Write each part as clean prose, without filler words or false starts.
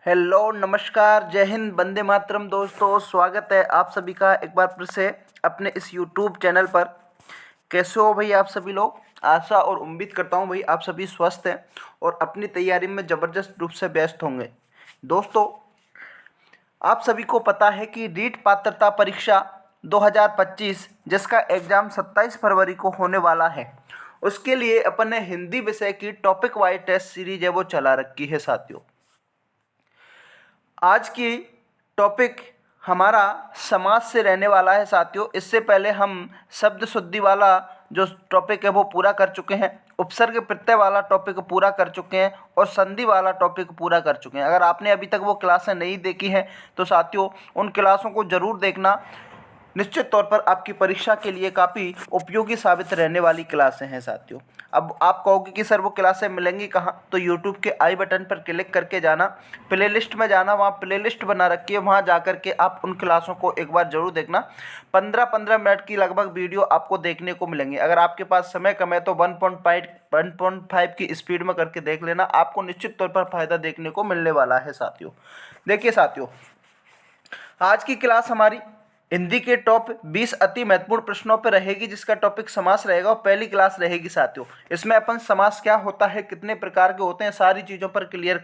Hello, नमस्कार, जय हिंद, वंदे मातरम। दोस्तों, स्वागत है आप सभी का एक बार फिर से अपने इस यूट्यूब चैनल पर। कैसे हो भाई आप सभी लोग? आशा और उम्मीद करता हूँ भाई आप सभी स्वस्थ हैं और अपनी तैयारी में ज़बरदस्त रूप से व्यस्त होंगे। दोस्तों, आप सभी को पता है कि रीट पात्रता परीक्षा 2025 जिसका एग्ज़ाम 27 फरवरी को होने वाला है, उसके लिए अपन ने हिंदी विषय की टॉपिक वाइज टेस्ट सीरीज है वो चला रखी है साथियों। आज की टॉपिक हमारा समाज से रहने वाला है साथियों। इससे पहले हम शब्द शुद्धि वाला जो टॉपिक है वो पूरा कर चुके हैं, उपसर्ग प्रत्यय वाला टॉपिक पूरा कर चुके हैं और संधि वाला टॉपिक पूरा कर चुके हैं। अगर आपने अभी तक वो क्लासें नहीं देखी हैं तो साथियों उन क्लासों को ज़रूर देखना। निश्चित तौर पर आपकी परीक्षा के लिए काफ़ी उपयोगी साबित रहने वाली क्लासें हैं साथियों। अब आप कहोगे कि सर वो क्लासें मिलेंगी कहाँ? तो यूट्यूब के आई बटन पर क्लिक करके जाना, प्लेलिस्ट में जाना, वहाँ प्लेलिस्ट बना रखी है, वहाँ जा कर के आप उन क्लासों को एक बार ज़रूर देखना। 15-15 मिनट की लगभग वीडियो आपको देखने को मिलेंगी। अगर आपके पास समय कम है तो 1.5 की स्पीड में करके देख लेना, आपको निश्चित तौर पर फ़ायदा देखने को मिलने वाला है साथियों। देखिए साथियों, आज की क्लास हमारी हिंदी के टॉप 20 अति महत्वपूर्ण प्रश्नों पर रहेगी, जिसका टॉपिक समास रहेगा और पहली क्लास रहेगी साथियों। इसमें अपन समास क्या होता है, कितने प्रकार के होते हैं, सारी चीज़ों पर क्लियर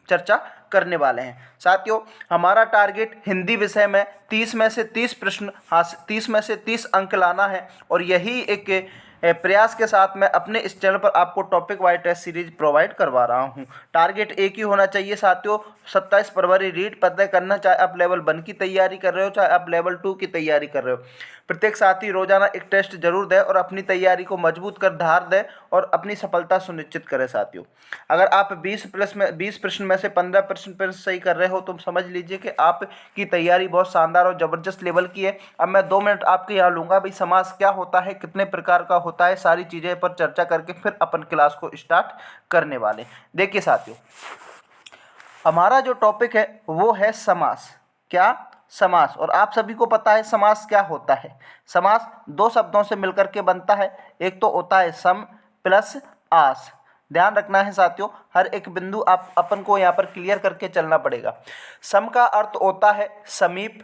चर्चा करने वाले हैं साथियों। हमारा टारगेट हिंदी विषय में 30 में से 30 प्रश्न हासिल, 30 में से 30 अंक लाना है और यही एक प्रयास के साथ मैं अपने इस चैनल पर आपको topic wise test series provide करवा रहा हूं। टारगेट एक ही होना चाहिए साथियों, 27 फरवरी रीट पता करना, चाहे आप लेवल 1 की तैयारी कर रहे हो चाहे आप लेवल 2 की तैयारी कर रहे हो। प्रत्येक साथी रोजाना एक टेस्ट जरूर दे और अपनी तैयारी को मजबूत कर धार दे और अपनी सफलता सुनिश्चित करे साथियों। अगर आप 20 प्रश्न में से 15 प्रश्न सही कर रहे हो तो समझ लीजिए कि आपकी तैयारी बहुत शानदार और ज़बरदस्त लेवल की है। अब मैं 2 मिनट आपके यहाँ लूँगा भाई, समास क्या होता है, कितने प्रकार का होता है, सारी चीज़ें पर चर्चा करके फिर अपन क्लास को स्टार्ट करने वाले। देखिए साथियों, हमारा जो टॉपिक है वो है समास। क्या? समास। और आप सभी को पता है समास क्या होता है। समास दो शब्दों से मिलकर के बनता है। एक तो होता है सम प्लस आस। ध्यान रखना है साथियों, हर एक बिंदु आप अपन को यहाँ पर क्लियर करके चलना पड़ेगा। सम का अर्थ होता है समीप,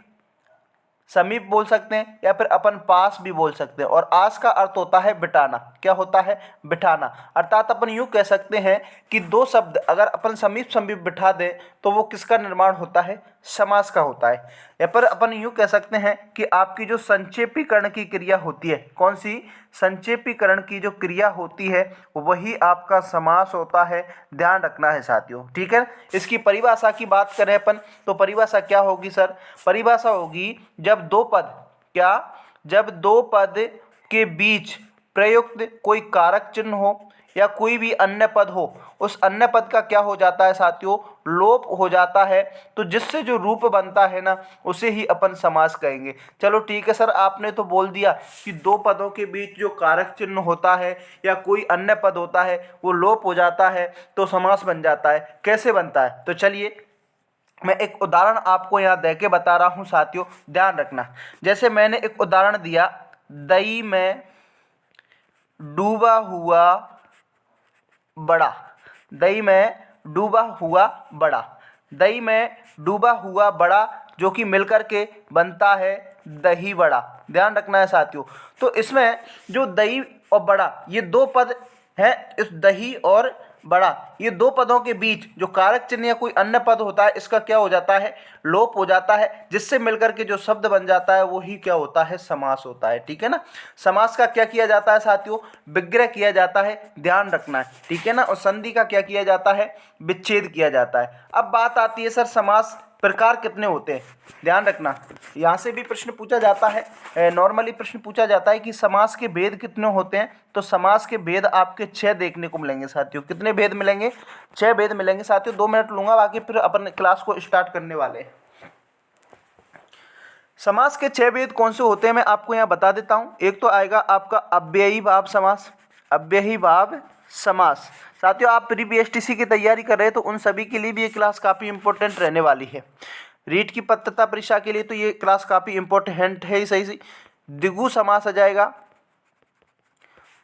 समीप बोल सकते हैं या फिर अपन पास भी बोल सकते हैं। और आस का अर्थ होता है बिठाना। क्या होता है? बिठाना। अर्थात अपन यूँ कह सकते हैं कि दो शब्द अगर अपन समीप समीप बिठा दें तो वो किसका निर्माण होता है? समास का होता है। या फिर अपन यूँ कह सकते हैं कि आपकी जो संक्षेपीकरण की क्रिया होती है, कौन सी? संक्षेपीकरण की जो क्रिया होती है वही आपका समास होता है। ध्यान रखना है साथियों, ठीक है। इसकी परिभाषा की बात करें अपन तो परिभाषा क्या होगी सर? परिभाषा होगी जब दो पद, क्या? जब दो पद के बीच प्रयुक्त कोई कारक चिन्ह हो या कोई भी अन्य पद हो, उस अन्य पद का क्या हो जाता है साथियों? लोप हो जाता है। तो जिससे जो रूप बनता है ना, उसे ही अपन समास कहेंगे। चलो ठीक है सर, आपने तो बोल दिया कि दो पदों के बीच जो कारक चिन्ह होता है या कोई अन्य पद होता है वो लोप हो जाता है तो समास बन जाता है। कैसे बनता है? तो चलिए मैं एक उदाहरण आपको यहाँ दे के बता रहा हूँ साथियों, ध्यान रखना। जैसे मैंने एक उदाहरण दिया, दही में डूबा हुआ बड़ा। दही में डूबा हुआ बड़ा। दही में डूबा हुआ बड़ा जो कि मिलकर के बनता है दही बड़ा। ध्यान रखना है साथियों। तो इसमें जो दही और बड़ा ये दो पद हैं, इस दही और बड़ा ये दो पदों के बीच जो कारक चिन्ह या कोई अन्य पद होता है इसका क्या हो जाता है? लोप हो जाता है। जिससे मिलकर के जो शब्द बन जाता है वही क्या होता है? समास होता है, ठीक है ना। समास का क्या किया जाता है साथियों? विग्रह किया जाता है। ध्यान रखना है, ठीक है ना। और संधि का क्या किया जाता है? विच्छेद किया जाता है। अब बात आती है सर समास प्रकार कितने होते हैं? ध्यान रखना, यहाँ से भी प्रश्न पूछा जाता है, नॉर्मली प्रश्न पूछा जाता है कि समास के भेद कितने होते हैं। तो समास के भेद आपके 6 देखने को मिलेंगे साथियों। कितने भेद मिलेंगे? 6 भेद मिलेंगे साथियों। 2 मिनट लूंगा, बाकी फिर अपन क्लास को स्टार्ट करने वाले हैं। समास के 6 भेद कौन से होते हैं मैं आपको यहाँ बता देता हूँ। एक तो आएगा आपका अव्ययी भाव समास। अव्ययी भाव समास साथियों, आप प्री बीएसटीसी की तैयारी कर रहे हैं तो उन सभी के लिए भी ये क्लास काफ़ी इंपॉर्टेंट रहने वाली है। रीट की पात्रता परीक्षा के लिए तो ये क्लास काफ़ी इंपॉर्टेंट है ही सही से। द्विगु समास आ जाएगा।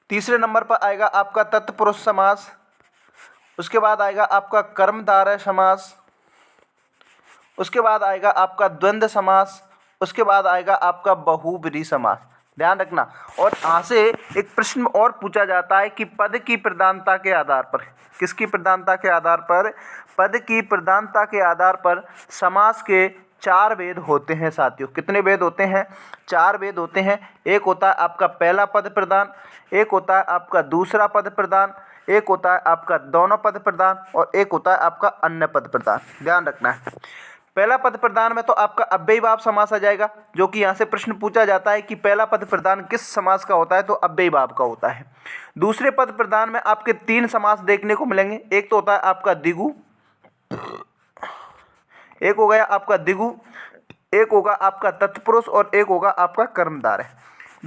तीसरे नंबर पर आएगा आपका तत्पुरुष समास। उसके बाद आएगा आपका कर्मधारय समास। उसके बाद आएगा आपका द्वंद्व समास, उसके बाद आएगा आपका बहुब्रीहि समास। ध्यान रखना। और यहाँ से एक प्रश्न और पूछा जाता है कि पद की प्रधानता के आधार पर, किसकी प्रधानता के आधार पर, पद की प्रधानता के आधार पर समास के 4 भेद होते हैं साथियों। कितने भेद होते हैं? 4 भेद होते हैं। एक होता है आपका पहला पद प्रधान, एक होता है आपका दूसरा पद प्रधान, एक होता है आपका दोनों पद प्रधान और एक होता है आपका अन्य पद प्रधान। ध्यान रखना है। पहला पद प्रधान में तो आपका अव्ययीभाव समास आ जाएगा, जो कि यहाँ से प्रश्न पूछा जाता है कि पहला पद प्रधान किस समास का होता है, तो अव्ययीभाव का होता है। दूसरे पद प्रधान में आपके 3 समास देखने को मिलेंगे। एक तो होता है आपका द्विगु, एक हो गया आपका द्विगु, एक होगा आपका तत्पुरुष और एक होगा आपका कर्मधारय।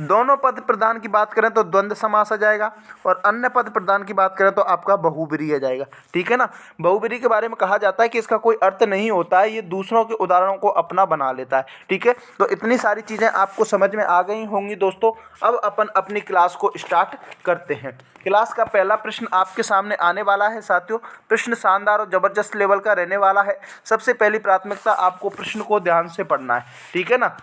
दोनों पद प्रधान की बात करें तो द्वंद्व समास आ जाएगा और अन्य पद प्रधान की बात करें तो आपका बहुब्रीहि आ जाएगा। ठीक है ना। बहुब्रीहि के बारे में कहा जाता है कि इसका कोई अर्थ नहीं होता है, ये दूसरों के उदाहरणों को अपना बना लेता है। ठीक है, तो इतनी सारी चीज़ें आपको समझ में आ गई होंगी दोस्तों। अब अपन अपनी क्लास को स्टार्ट करते हैं। क्लास का पहला प्रश्न आपके सामने आने वाला है साथियों। प्रश्न शानदार और ज़बरदस्त लेवल का रहने वाला है। सबसे पहली प्राथमिकता आपको प्रश्न को ध्यान से पढ़ना है। ठीक है ना।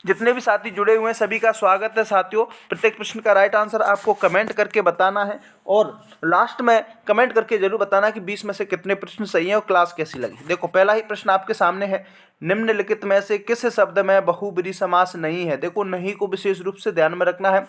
जितने भी साथी जुड़े हुए हैं सभी का स्वागत है साथियों। प्रत्येक प्रश्न का राइट आंसर आपको कमेंट करके बताना है और लास्ट में कमेंट करके जरूर बताना कि 20 में से कितने प्रश्न सही हैं और क्लास कैसी लगी। देखो पहला ही प्रश्न आपके सामने है, निम्नलिखित में से किस शब्द में बहुब्रीहि समास नहीं है। देखो नहीं को विशेष रूप से ध्यान में रखना है।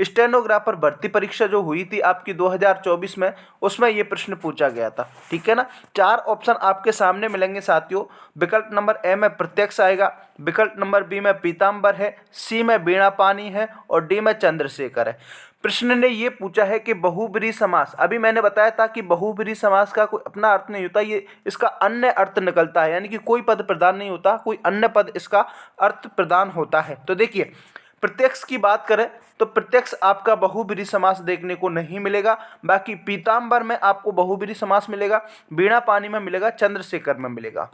स्टेनोग्राफर भर्ती परीक्षा जो हुई थी आपकी 2024 में, उसमें ये प्रश्न पूछा गया था। ठीक है ना। 4 ऑप्शन आपके सामने मिलेंगे साथियों। विकल्प नंबर ए में प्रत्यक्ष आएगा, विकल्प नंबर बी में पीताम्बर है, सी में वीणा पानी है और डी में चंद्रशेखर है। प्रश्न ने ये पूछा है कि बहुब्रीहि समास, अभी मैंने बताया था कि बहुब्रीहि समास का कोई अपना अर्थ नहीं होता, ये इसका अन्य अर्थ निकलता है, यानी कि कोई पद प्रधान नहीं होता, कोई अन्य पद इसका अर्थ प्रदान होता है। तो देखिए प्रत्यक्ष की बात करें तो प्रत्यक्ष आपका बहुब्रीहि समास देखने को नहीं मिलेगा। बाकी पीताम्बर में आपको बहुब्रीहि समास मिलेगा, वीणा पानी में मिलेगा, चंद्रशेखर में मिलेगा।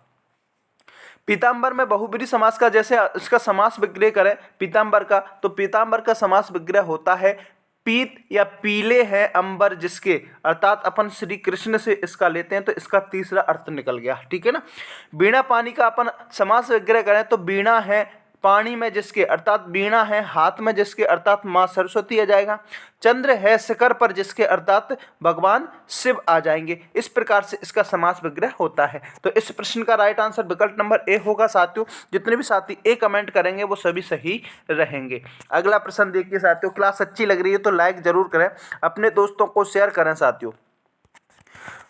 पीताम्बर में बहुब्रीहि समास का जैसे इसका समास विग्रह करें पीताम्बर का, तो पीताम्बर का समास विग्रह होता है पीत या पीले हैं अंबर जिसके, अर्थात अपन श्री कृष्ण से इसका लेते हैं तो इसका तीसरा अर्थ निकल गया। ठीक है ना। वीणा पानी का अपन समास विग्रह करें तो वीणा है पानी में जिसके, अर्थात वीणा है हाथ में जिसके, अर्थात माँ सरस्वती आ जाएगा। चंद्र है शिखर पर जिसके, अर्थात भगवान शिव आ जाएंगे। इस प्रकार से इसका समास विग्रह होता है। तो इस प्रश्न का राइट आंसर विकल्प नंबर ए होगा साथियों। जितने भी साथी ए कमेंट करेंगे वो सभी सही रहेंगे। अगला प्रश्न देखिए साथियों। क्लास अच्छी लग रही है तो लाइक जरूर करें, अपने दोस्तों को शेयर करें साथियों।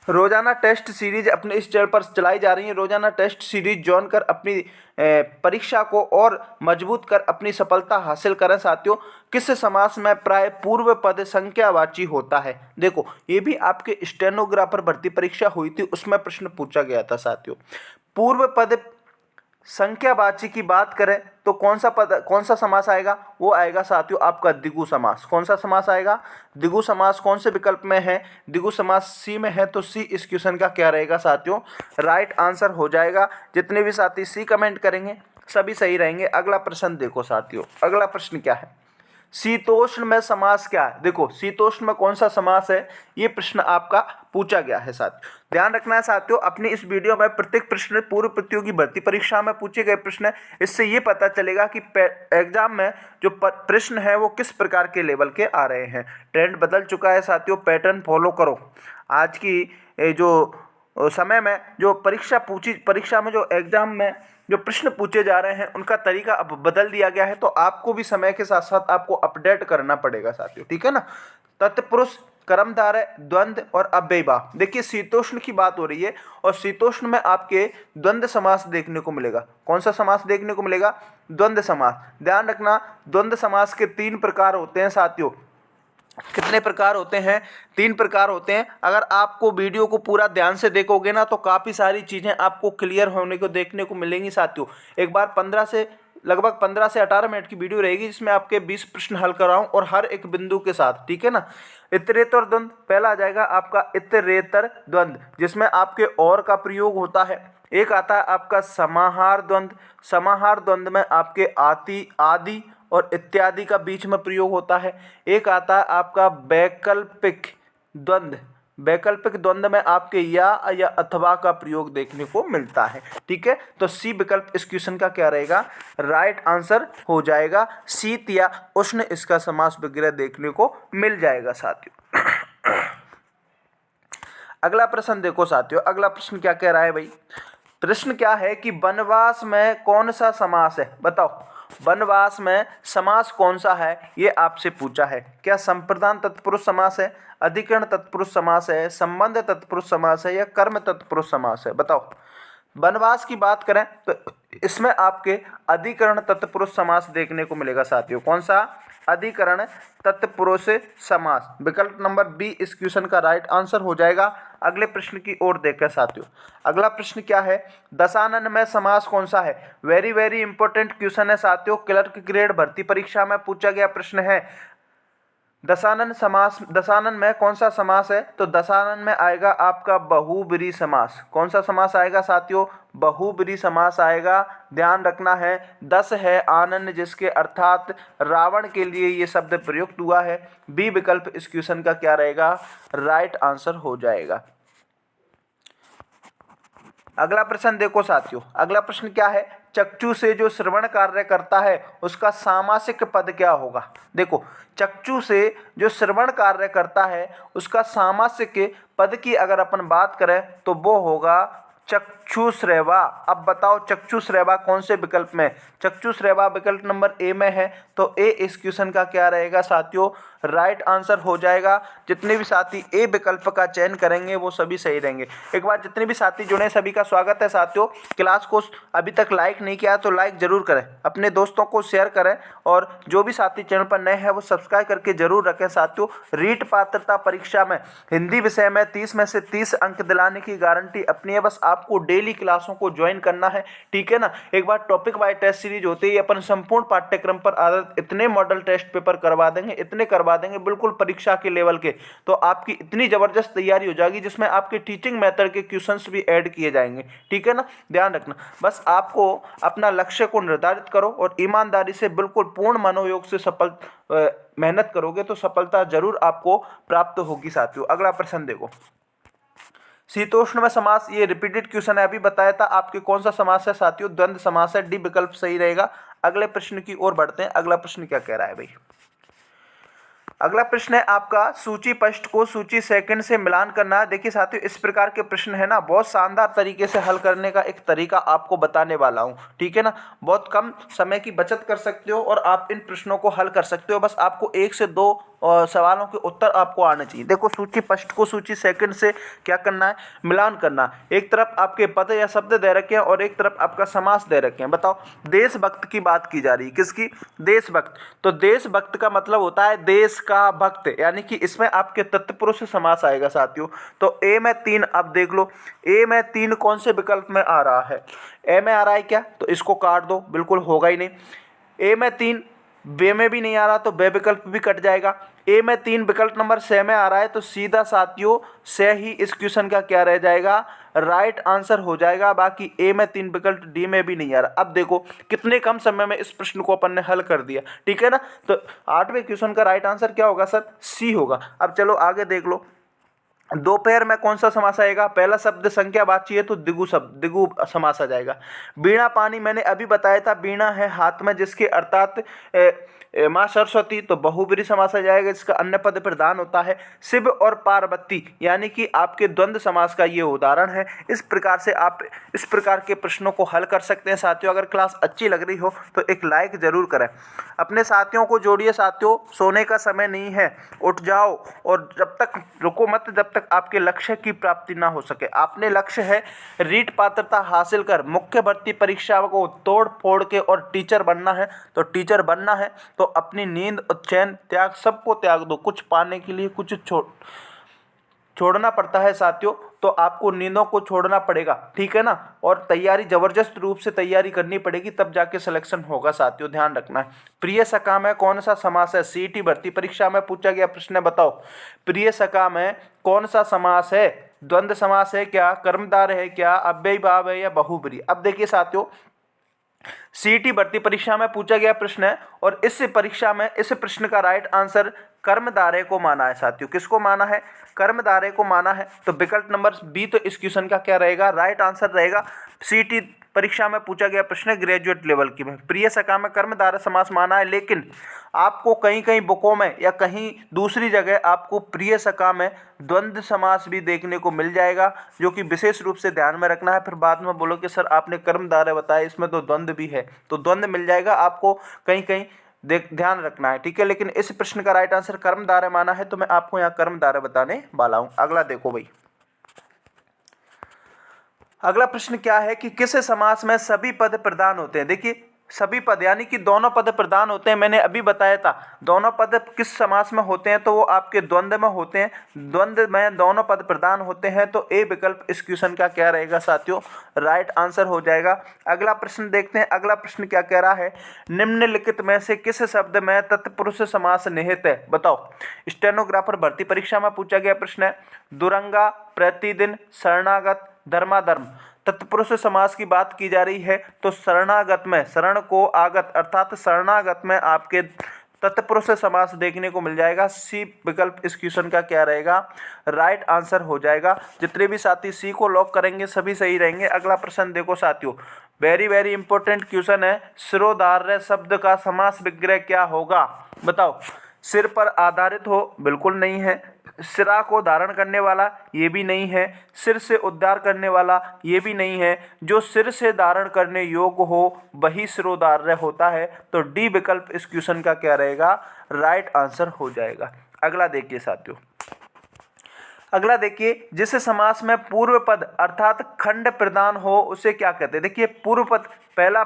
रोजाना टेस्ट सीरीज अपने इस चैनल पर चलाई जा रही है। रोजाना टेस्ट सीरीज ज्वाइन कर अपनी परीक्षा को और मजबूत कर अपनी सफलता हासिल करें साथियों। किस समास में प्राय पूर्व पद संख्यावाची होता है। देखो ये भी आपके स्टेनोग्राफर भर्ती परीक्षा हुई थी, उसमें प्रश्न पूछा गया था साथियों। पूर्व पद संख्यावाची की बात करें तो कौन सा समास आएगा, वो आएगा साथियों आपका द्विगु समास। कौन सा समास आएगा? द्विगु समास। कौन से विकल्प में है? द्विगु समास सी में है, तो सी इस क्वेश्चन का क्या रहेगा साथियों? राइट आंसर हो जाएगा। जितने भी साथी सी कमेंट करेंगे सभी सही रहेंगे। अगला प्रश्न देखो साथियों। अगला प्रश्न क्या है? शीतोष्ण में समास क्या है। देखो शीतोष्ण में कौन सा समास है, ये प्रश्न आपका पूछा गया है साथियों। ध्यान रखना है साथियों, अपनी इस वीडियो में प्रत्येक प्रश्न पूर्व प्रतियोगी भर्ती परीक्षा में पूछे गए प्रश्न है। इससे ये पता चलेगा कि एग्जाम में जो प्रश्न है वो किस प्रकार के लेवल के आ रहे हैं। ट्रेंड बदल चुका है साथियों, पैटर्न फॉलो करो। आज की जो समय में जो परीक्षा में जो एग्जाम में जो प्रश्न पूछे जा रहे हैं उनका तरीका अब बदल दिया गया है, तो आपको भी समय के साथ साथ आपको अपडेट करना पड़ेगा साथियों। ठीक है ना। तत्पुरुष, कर्मधारय, द्वंद्व और अव्ययीभाव। देखिए शीतोष्ण की बात हो रही है और शीतोष्ण में आपके द्वंद्व समास देखने को मिलेगा। कौन सा समास देखने को मिलेगा? द्वंद्व समास। ध्यान रखना द्वंद्व समास के 3 प्रकार होते हैं साथियों। कितने प्रकार होते हैं? 3 प्रकार होते हैं। अगर आपको वीडियो को पूरा ध्यान से देखोगे ना तो काफ़ी सारी चीज़ें आपको क्लियर होने को देखने को मिलेंगी साथियों। एक बार लगभग 15 से 18 मिनट की वीडियो रहेगी जिसमें आपके 20 प्रश्न हल कराऊं और हर एक बिंदु के साथ। ठीक है ना। इतरेतर द्वंद्व पहला आ जाएगा आपका इतरेतर द्वंद्व, जिसमें आपके और का प्रयोग होता है। एक आता है आपका समाहार द्वंद्व। समाहार द्वंद्व में आपके आदि और इत्यादि का बीच में प्रयोग होता है। एक आता है आपका वैकल्पिक द्वंद्व। वैकल्पिक द्वंद्व में आपके या अथवा का प्रयोग देखने को मिलता है। ठीक है, तो सी विकल्प इस क्वेश्चन का क्या रहेगा, राइट आंसर हो जाएगा। शीत या उष्ण इसका समास विग्रह देखने को मिल जाएगा साथियों। अगला प्रश्न देखो साथियों, अगला प्रश्न क्या कह रहा है भाई, प्रश्न क्या है कि वनवास में कौन सा समास है, बताओ वनवास में समास कौन सा है, ये आपसे पूछा है। क्या संप्रदान तत्पुरुष समास है, अधिकरण तत्पुरुष समास है, संबंध तत्पुरुष समास है या कर्म तत्पुरुष समास है, बताओ। वनवास की बात करें तो इसमें आपके अधिकरण तत्पुरुष समास देखने को मिलेगा साथियों। कौन सा, अधिकरण तत्पुरुष समास, विकल्प नंबर बी इस क्वेश्चन का राइट आंसर हो जाएगा। अगले प्रश्न की ओर देखकर साथियों, अगला प्रश्न क्या है, दशानन में समास कौन सा है। वेरी वेरी इंपॉर्टेंट क्वेश्चन है साथियों, क्लर्क ग्रेड भर्ती परीक्षा में पूछा गया प्रश्न है। दशानन में कौन सा समास है, तो दशानन में आएगा आपका बहुब्रीहि समास। कौन सा समास आएगा साथियों, बहुब्रीहि समास आएगा। ध्यान रखना है, दस है आनन जिसके अर्थात रावण के लिए ये शब्द प्रयुक्त हुआ है। बी विकल्प इस क्वेश्चन का क्या रहेगा, राइट आंसर हो जाएगा। अगला प्रश्न देखो साथियों, अगला प्रश्न क्या है, चक्षु से जो श्रवण कार्य करता है उसका सामासिक पद क्या होगा। देखो, चक्षु से जो श्रवण कार्य करता है उसका सामासिक पद की अगर अपन बात करें तो वो होगा चक्षुश्रवा। अब बताओ चक्षुश्रवा कौन से विकल्प में, चक्षुश्रवा विकल्प नंबर ए में है, तो ए इस क्वेश्चन का क्या रहेगा साथियों, राइट आंसर हो जाएगा। जितने भी साथी ए विकल्प का चयन करेंगे वो सभी सही रहेंगे। एक बार जितने भी साथी जुड़े सभी का स्वागत है साथियों। क्लास को अभी तक लाइक नहीं किया तो लाइक जरूर करें, अपने दोस्तों को शेयर करें और जो भी साथी चैनल पर नए हैं वो सब्सक्राइब करके जरूर रखें साथियों। रीट पात्रता परीक्षा में हिंदी विषय में 30 में से 30 अंक दिलाने की गारंटी अपनी है। बस आपको डेली क्लासों को ज्वाइन करना है, ठीक है ना। एक बार टॉपिक वाइज टेस्ट सीरीज होती है, अपन संपूर्ण पाठ्यक्रम पर आधारित इतने मॉडल टेस्ट पेपर करवा देंगे, इतने करवा देंगे बिल्कुल परीक्षा के लेवल के, तो आपकी इतनी जबरदस्त तैयारी हो जाएगी जिसमें आपके टीचिंग मेथड के क्वेश्चंस भी ऐड किए जाएंगे, ठीक है ना। ध्यान रखना, बस आपको अपना लक्ष्य को निर्धारित करो और ईमानदारी से बिल्कुल पूर्ण मनोयोग से मेहनत करोगे तो सफलता जरूर आपको प्राप्त होगी साथियों। अगला प्रश्न देखो, शीतोष्ण में समास, ये रिपीटेड क्वेश्चन है, अभी बताया था आपके कौन सा समास है साथियों, द्वंद्व समास है। डी विकल्प सही रहेगा। अगले प्रश्न की ओर बढ़ते हैं। अगला प्रश्न क्या कह रहा है भाई, अगला प्रश्न है आपका सूची पृष्ठ को सूची सेकंड से मिलान करना है। देखिए साथियों, इस प्रकार के प्रश्न है ना, बहुत शानदार तरीके से हल करने का एक तरीका आपको बताने वाला हूं, ठीक है ना। बहुत कम समय की बचत कर सकते हो और आप इन प्रश्नों को हल कर सकते हो। बस आपको 1 से 2 सवालों के उत्तर आपको आने चाहिए। देखो, सूची पृष्ठ को सूची सेकंड से क्या करना है, मिलान करना। एक तरफ आपके पद या शब्द दे रखे हैं और एक तरफ आपका समास दे रखे हैं। बताओ, देशभक्त की बात की जा रही है, किसकी, देशभक्त। तो देशभक्त का मतलब होता है देश का भक्त, यानी कि इसमें आपके तत्पुरुष समास आएगा साथियों। तो ए में 3, अब देख लो ए में 3 कौन से विकल्प में आ रहा है, ए में आ रहा है क्या, तो इसको काट दो, बिल्कुल होगा ही नहीं। ए में 3, बे में भी नहीं आ रहा तो बे विकल्प भी कट जाएगा। ए में 3 विकल्प नंबर से में आ रहा है तो सीधा साथियों से ही इस क्वेश्चन का क्या रह जाएगा, राइट आंसर हो जाएगा। बाकी ए में 3 विकल्प, डी में भी नहीं आ रहा। अब देखो कितने कम समय में इस प्रश्न को अपन ने हल कर दिया, ठीक है ना। तो 8वें क्वेश्चन का राइट आंसर क्या होगा सर, सी होगा। अब चलो आगे देख लो, दोपहर में कौन सा समास आएगा, पहला शब्द संख्यावाची है तो द्विगु समास आ जाएगा। बीणा पानी, मैंने अभी बताया था, बीणा है हाथ में जिसके अर्थात माँ सरस्वती, तो बहुब्रीहि समास आ जाएगा जिसका अन्य पद प्रधान होता है। शिव और पार्वती यानी कि आपके द्वंद्व समास का ये उदाहरण है। इस प्रकार से आप इस प्रकार के प्रश्नों को हल कर सकते हैं साथियों। अगर क्लास अच्छी लग रही हो तो एक लाइक जरूर करें, अपने साथियों को जोड़िए साथियों। सोने का समय नहीं है, उठ जाओ और जब तक रुको मत जब तक आपके लक्ष्य की प्राप्ति ना हो सके। आपने लक्ष्य है रीट पात्रता हासिल कर मुख्य भर्ती परीक्षा को तोड़ फोड़ के और टीचर बनना है, तो टीचर बनना है तो अपनी नींद और चैन त्याग, सबको त्याग दो। कुछ पाने के लिए कुछ छोड़ना पड़ता है साथियों, तो आपको नींदों को छोड़ना पड़ेगा, ठीक है ना। और तैयारी जबरदस्त रूप से तैयारी करनी पड़ेगी, तब जाके सिलेक्शन होगा साथियों, ध्यान रखना है। प्रिय सखा में कौन सा समास है, सीईटी भर्ती परीक्षा में पूछा गया प्रश्न है। बताओ, प्रिय सखा में कौन सा समास है, द्वंद्व समास है क्या, कर्मधार है क्या, अव्ययी भाव है या बहुब्रीहि। अब देखिए साथियों, सीईटी भर्ती परीक्षा में पूछा गया प्रश्न है और इस परीक्षा में इस प्रश्न का राइट आंसर कर्मधारय को माना है साथियों। किसको माना है? कर्मधारय को माना है। तो विकल्प नंबर बी तो इस क्वेश्चन का क्या रहेगा? राइट आंसर रहेगा। सीटी परीक्षा में पूछा गया प्रश्न है ग्रेजुएट लेवल की में। प्रिय सखा में कर्मधारय समास माना है, लेकिन आपको कहीं कहीं बुकों में या कहीं दूसरी जगह आपको प्रिय सखा में द्वंद्व समास भी देखने को मिल जाएगा, जो कि विशेष रूप से ध्यान में रखना है। फिर बाद में बोलो कि सर आपने कर्मधारय बताया, इसमें तो द्वंद्व भी है, तो द्वंद्व मिल जाएगा आपको, कहीं कहीं ध्यान रखना है, ठीक है। लेकिन इस प्रश्न का राइट आंसर कर्मधारय माना है, तो मैं आपको यहाँ कर्मधारय बताने वाला हूँ। अगला देखो भाई, अगला प्रश्न क्या है कि किस समास में सभी पद प्रधान होते हैं? देखिए सभी पद यानी कि दोनों पद प्रधान होते हैं। मैंने अभी बताया था दोनों पद किस समास में होते हैं, तो वो आपके द्वंद्व में होते हैं। द्वंद्व में दोनों पद प्रधान होते हैं, तो ए विकल्प इस क्वेश्चन का क्या रहेगा साथियों? राइट आंसर हो जाएगा। अगला प्रश्न देखते हैं। अगला प्रश्न क्या कह रहा है? निम्नलिखित में से किस शब्द में तत्पुरुष समास निहित है? बताओ। स्टेनोग्राफर भर्ती परीक्षा में पूछा गया प्रश्न है। दुरंगा, प्रतिदिन, शरणागत, धर्माधर्म। तत्पुरुष समास की बात की जा रही है, तो शरणागत में शरण को आगत अर्थात शरणागत में आपके तत्पुरुष समास देखने को मिल जाएगा। सी विकल्प इस क्वेश्चन का क्या रहेगा? राइट आंसर हो जाएगा। जितने भी साथी सी को लॉक करेंगे सभी सही रहेंगे। अगला प्रश्न देखो साथियों, वेरी वेरी इंपॉर्टेंट क्वेश्चन है। शिरोधार्य शब्द का समास विग्रह क्या होगा? बताओ। सिर पर आधारित हो, बिल्कुल नहीं है। सिरा को धारण करने वाला, ये भी नहीं है। सिर से उद्धार करने वाला, ये भी नहीं है। जो सिर से धारण करने योग्य हो वही सिरोधार्य होता है। तो डी विकल्प इस क्वेश्चन का क्या रहेगा? राइट आंसर हो जाएगा। अगला देखिए साथियों, अगला देखिए, जिस समास में पूर्व पद अर्थात खंड प्रधान हो उसे क्या कहते हैं? देखिए पूर्व पद, पहला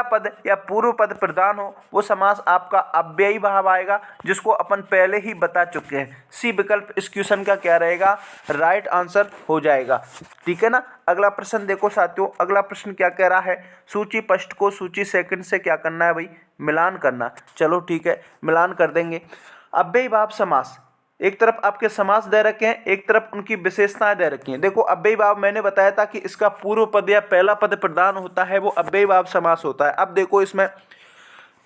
पद या पूर्व पद प्रधान हो वो समास आपका अव्ययी भाव आएगा, जिसको अपन पहले ही बता चुके हैं। सी विकल्प इस क्वेश्चन का क्या रहेगा? राइट आंसर हो जाएगा, ठीक है ना। अगला प्रश्न देखो साथियों, अगला प्रश्न क्या कह रहा है? सूची फर्स्ट को सूची सेकंड से क्या करना है भाई? मिलान करना। चलो ठीक है, मिलान कर देंगे। अव्ययी भाव समास, एक तरफ आपके समास दे रखे हैं, एक तरफ उनकी विशेषताएं दे रखी हैं। देखो अव्ययी भाव मैंने बताया था कि इसका पूर्व पद या पहला पद प्रधान होता है, वो अव्ययी भाव समास होता है। अब देखो इसमें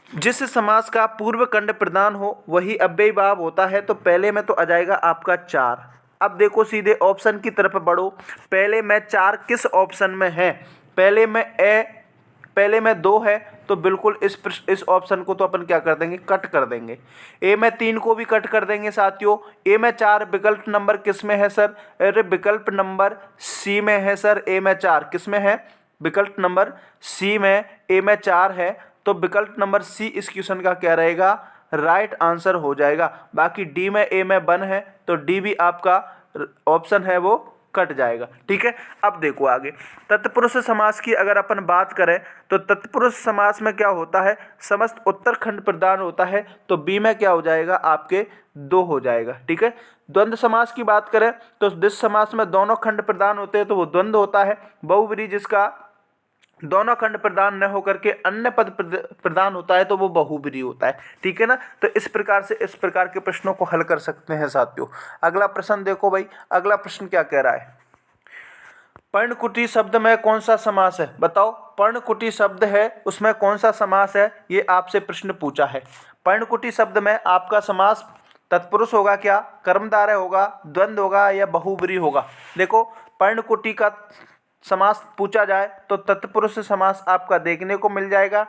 जिस समास का पूर्व खंड प्रधान हो वही अव्ययी भाव होता है, तो पहले में तो आ जाएगा आपका 4। अब देखो सीधे ऑप्शन की तरफ बढ़ो। पहले में 4 किस ऑप्शन में है? पहले में 2 है, तो बिल्कुल इस ऑप्शन को तो अपन क्या कर देंगे? कट कर देंगे। ए में 3 को भी कट कर देंगे साथियों। ए में 4 विकल्प नंबर किस में है सर? अरे विकल्प नंबर सी में है सर। ए में 4 किस में है? विकल्प नंबर सी में। ए में 4 है, तो विकल्प नंबर सी इस क्वेश्चन का क्या रहेगा? राइट आंसर हो जाएगा। बाकी डी में, ए में 1 है, तो डी भी आपका ऑप्शन है वो कट जाएगा, ठीक है। अब देखो आगे, तत्पुरुष समास की अगर अपन बात करें तो तत्पुरुष समास में क्या होता है? समस्त उत्तर खंड प्रधान होता है, तो बी में क्या हो जाएगा? आपके 2 हो जाएगा, ठीक है। द्वंद्व समास की बात करें तो जिस समास में दोनों खंड प्रधान होते हैं तो वो द्वंद्व होता है। बहुब्रीहि जिसका दोनों खंड प्रधान न होकर के अन्य पद प्रधान होता है तो वो बहुब्रीहि होता है, ठीक है ना। तो इस प्रकार से इस प्रकार के प्रश्नों को हल कर सकते हैं साथियों। अगला प्रश्न देखो भाई, अगला प्रश्न क्या कह रहा है? पर्णकुटी शब्द में कौन सा समास है? बताओ। पर्णकुटी शब्द है उसमें कौन सा समास है? ये आपसे प्रश्न पूछा है। पर्णकुटी शब्द में आपका समास तत्पुरुष होगा क्या, कर्मधारय होगा, द्वंद्व होगा या बहुब्रीहि होगा? देखो पर्णकुटी का समास पूछा जाए तो तत्पुरुष समास आपका देखने को मिल जाएगा।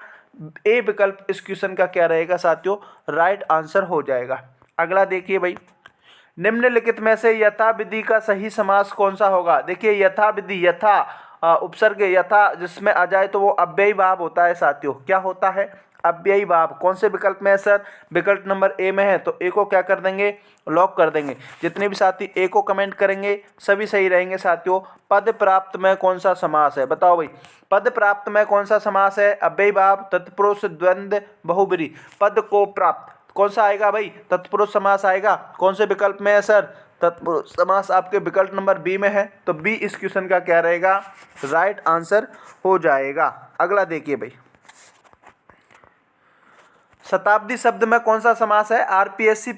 ए विकल्प इस क्वेश्चन का क्या रहेगा साथियों? राइट आंसर हो जाएगा। अगला देखिए भाई, निम्नलिखित में से यथा विधि का सही समास कौन सा होगा? देखिए यथा विधि, यथा उपसर्ग यथा जिसमें आ जाए तो वो अव्ययी भाव होता है साथियों। क्या होता है? अव्ययी भाव। कौन से विकल्प में है सर? विकल्प नंबर ए में है, तो ए को क्या कर देंगे? लॉक कर देंगे। जितने भी साथी ए को कमेंट करेंगे सभी सही रहेंगे साथियों। पद प्राप्त में कौन सा समास है? बताओ भाई, पद प्राप्त में कौन सा समास है? अव्ययी भाव, तत्पुरुष, द्वंद्व, बहुब्रीहि। पद को प्राप्त कौन सा आएगा भाई? तत्पुरुष समास आएगा। कौन से विकल्प में है सर? तत्पुरुष समास आपके विकल्प नंबर बी में है, तो बी इस क्वेश्चन का क्या रहेगा? राइट आंसर हो जाएगा। अगला देखिए भाई, शताब्दी शब्द में कौन सा समास है? आरपीएससी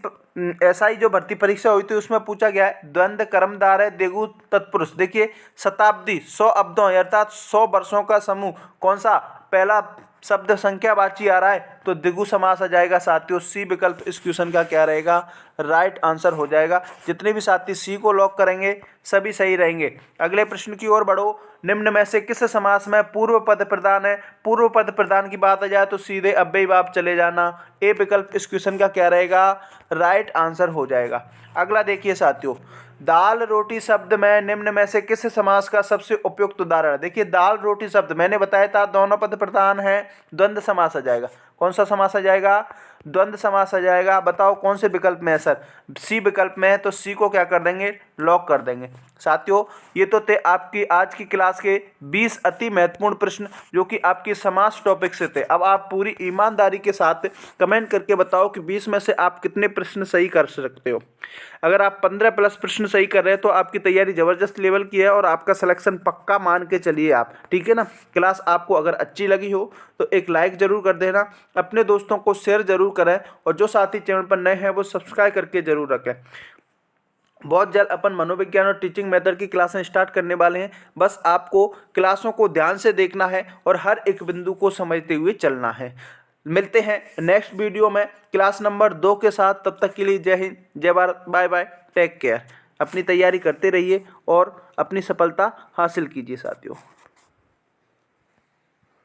एसआई जो भर्ती परीक्षा हुई थी उसमें पूछा गया है। द्वंद्व, कर्मधारय, द्विगु, तत्पुरुष। देखिए शताब्दी 100 अब्दों अर्थात 100 वर्षों का समूह, कौन सा? पहला शब्द संख्यावाची आ रहा है तो द्विगु समास आ जाएगा साथियों। सी विकल्प इस क्वेश्चन का क्या रहेगा, राइट आंसर हो जाएगा। जितने भी साथी सी को लॉक करेंगे सभी सही रहेंगे। अगले प्रश्न की ओर बढ़ो। निम्न में से किस समास में पूर्व पद प्रधान है? पूर्व पद प्रधान की बात आ जाए तो सीधे अव्ययी भाव चले जाना। ए विकल्प इस क्वेश्चन का क्या रहेगा, राइट आंसर हो जाएगा। अगला देखिए साथियों, दाल रोटी शब्द में निम्न में से किस समास का सबसे उपयुक्त उदाहरण है? देखिए दाल रोटी शब्द मैंने बताया था दोनों पद प्रधान है, द्वंद्व समास आ जाएगा। कौन सा समास आ जाएगा, द्वंद्व समास आ जाएगा। बताओ कौन से विकल्प में है सर, सी विकल्प में है तो सी को क्या कर देंगे, लॉक कर देंगे। साथियों ये तो थे आपकी आज की क्लास के 20 अति महत्वपूर्ण प्रश्न जो कि आपकी समास टॉपिक से थे। अब आप पूरी ईमानदारी के साथ कमेंट करके बताओ कि 20 में से आप कितने प्रश्न सही कर सकते हो। अगर आप 15 प्लस प्रश्न सही कर रहे हैं तो आपकी तैयारी जबरदस्त लेवल की है और आपका सिलेक्शन पक्का मान के चलिए आप, ठीक है ना। क्लास आपको अगर अच्छी लगी हो तो एक लाइक जरूर कर देना, अपने दोस्तों को शेयर जरूर करें और जो साथी चैनल पर नए हैं वो सब्सक्राइब करके जरूर रखें। बहुत जल्द अपन मनोविज्ञान और टीचिंग मेथड की क्लासें स्टार्ट करने वाले हैं। बस आपको क्लासों को ध्यान से देखना है और हर एक बिंदु को समझते हुए चलना है। मिलते हैं नेक्स्ट वीडियो में क्लास नंबर 2 के साथ। तब तक के लिए जय हिंद, जय Bharat, bye bye, take care. अपनी तैयारी करते रहिए और अपनी सफलता हासिल कीजिए साथियों।